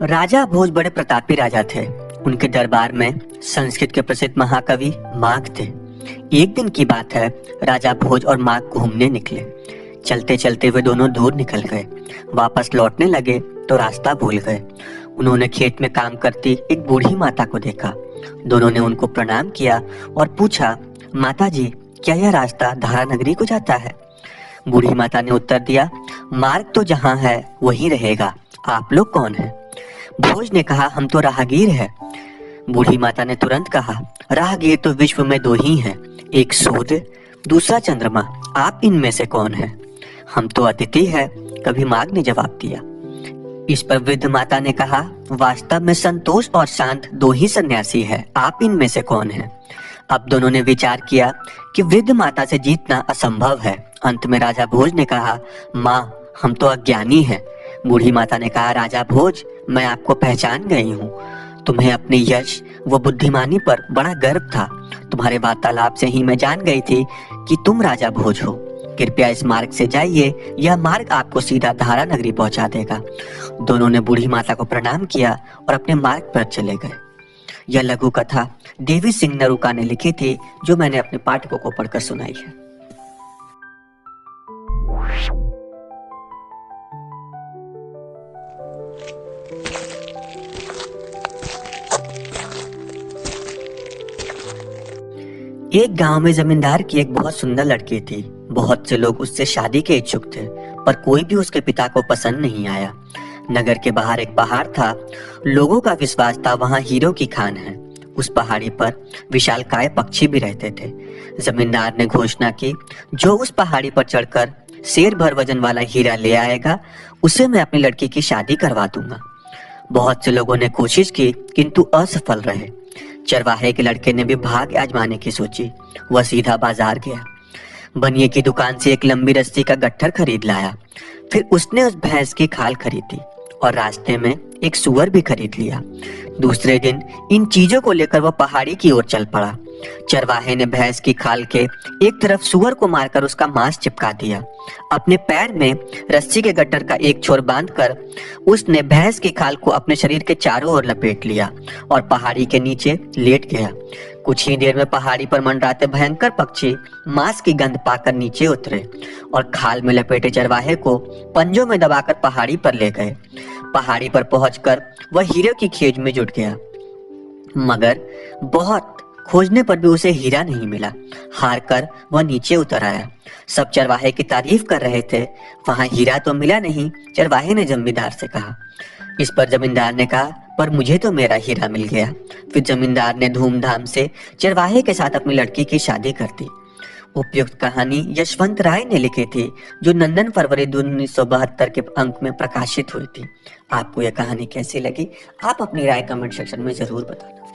राजा भोज बड़े प्रतापी राजा थे। उनके दरबार में संस्कृत के प्रसिद्ध महाकवि माघ थे। एक दिन की बात है, राजा भोज और माघ घूमने निकले। चलते चलते वे दोनों दूर निकल गए। वापस लौटने लगे तो रास्ता भूल गए। उन्होंने खेत में काम करती एक बूढ़ी माता को देखा। दोनों ने उनको प्रणाम किया और पूछा, माता जी, क्या यह रास्ता धारा नगरी को जाता है? बूढ़ी माता ने उत्तर दिया, मार्ग तो जहाँ है वहीं रहेगा। आप लोग कौन हैं? भोज ने कहा, हम तो राहगीर हैं। बूढ़ी माता ने तुरंत कहा, राहगीर तो विश्व में दो ही हैं, एक सूर्य, दूसरा चंद्रमा। आप इनमें से कौन हैं? हम तो अतिथि हैं, कभी माघ ने जवाब दिया। इस पर वृद्ध माता ने कहा, वास्तव में संतोष और शांत दो ही सन्यासी है, आप इनमें से कौन हैं? अब दोनों ने विचार किया कि वृद्ध माता से जीतना असंभव है। अंत में राजा भोज ने कहा, माँ, हम तो अज्ञानी हैं। बूढ़ी माता ने कहा, राजा भोज, मैं आपको पहचान गई हूँ। तुम्हें अपने यश व बुद्धिमानी पर बड़ा गर्व था। तुम्हारे वार्तालाप से ही मैं जान गई थी कि तुम राजा भोज हो। कृपया इस मार्ग से जाइए, यह मार्ग आपको सीधा धारा नगरी पहुंचा देगा। दोनों ने बूढ़ी माता को प्रणाम किया और अपने मार्ग पर चले गए। यह लघु कथा देवी सिंह नरूका ने लिखी थी, जो मैंने अपने पाठकों को पढ़कर सुनाई है। एक गांव में जमींदार की एक बहुत सुंदर लड़की थी। बहुत से लोग उससे शादी के इच्छुक थे, पर कोई भी उसके पिता को पसंद नहीं आया। नगर के बाहर एक पहाड़ था। लोगों का विश्वास था वहां हीरो की खान है। उस पहाड़ी पर विशालकाय पक्षी भी रहते थे। जमींदार ने घोषणा की, जो उस पहाड़ी पर चढ़कर शेर भर वजन वाला हीरा ले आएगा, उसे मैं अपनी लड़की की शादी करवा दूंगा। बहुत से लोगों ने कोशिश की, किंतु असफल रहे। चरवाहे के लड़के ने भी भाग आजमाने की सोची। वह सीधा बाजार गया। बनिए की दुकान से एक लंबी रस्सी का गट्ठर खरीद लाया। फिर उसने उस भैंस की खाल खरीदी और रास्ते में एक सूअर भी खरीद लिया। दूसरे दिन इन चीजों को लेकर वह पहाड़ी की ओर चल पड़ा। चरवाहे ने भैंस की खाल के एक तरफ सूअर को मारकर उसका मांस चिपका दिया। अपने पैर में रस्सी के गट्ठर का एक छोर बांधकर उसने भैंस की खाल को अपने शरीर के चारों ओर लपेट लिया और पहाड़ी के नीचे लेट गया। कुछ ही देर में पहाड़ी पर मंडराते भयंकर पक्षी मांस की गंध पाकर नीचे उतरे और खाल में लपेटे चरवाहे को पंजों में दबाकर पहाड़ी पर ले गए। पहाड़ी पर पहुंचकर वह हीरे की खोज में जुट गया, मगर बहुत खोजने पर भी उसे हीरा नहीं मिला। हार कर वह नीचे उतर आया। सब चरवाहे की तारीफ कर रहे थे, वहां हीरा तो मिला नहीं। चरवाहे ने जमींदार से कहा। इस पर जमींदार ने कहा, पर मुझे तो मेरा हीरा मिल गया। फिर जमींदार ने धूमधाम से चरवाहे के साथ अपनी लड़की की शादी कर दी। उपयुक्त कहानी यशवंत राय ने लिखी थी, जो नंदन फरवरी 1972 के अंक में प्रकाशित हुई थी। आपको यह कहानी कैसी लगी? आप अपनी राय कमेंट सेक्शन में जरूर बताना।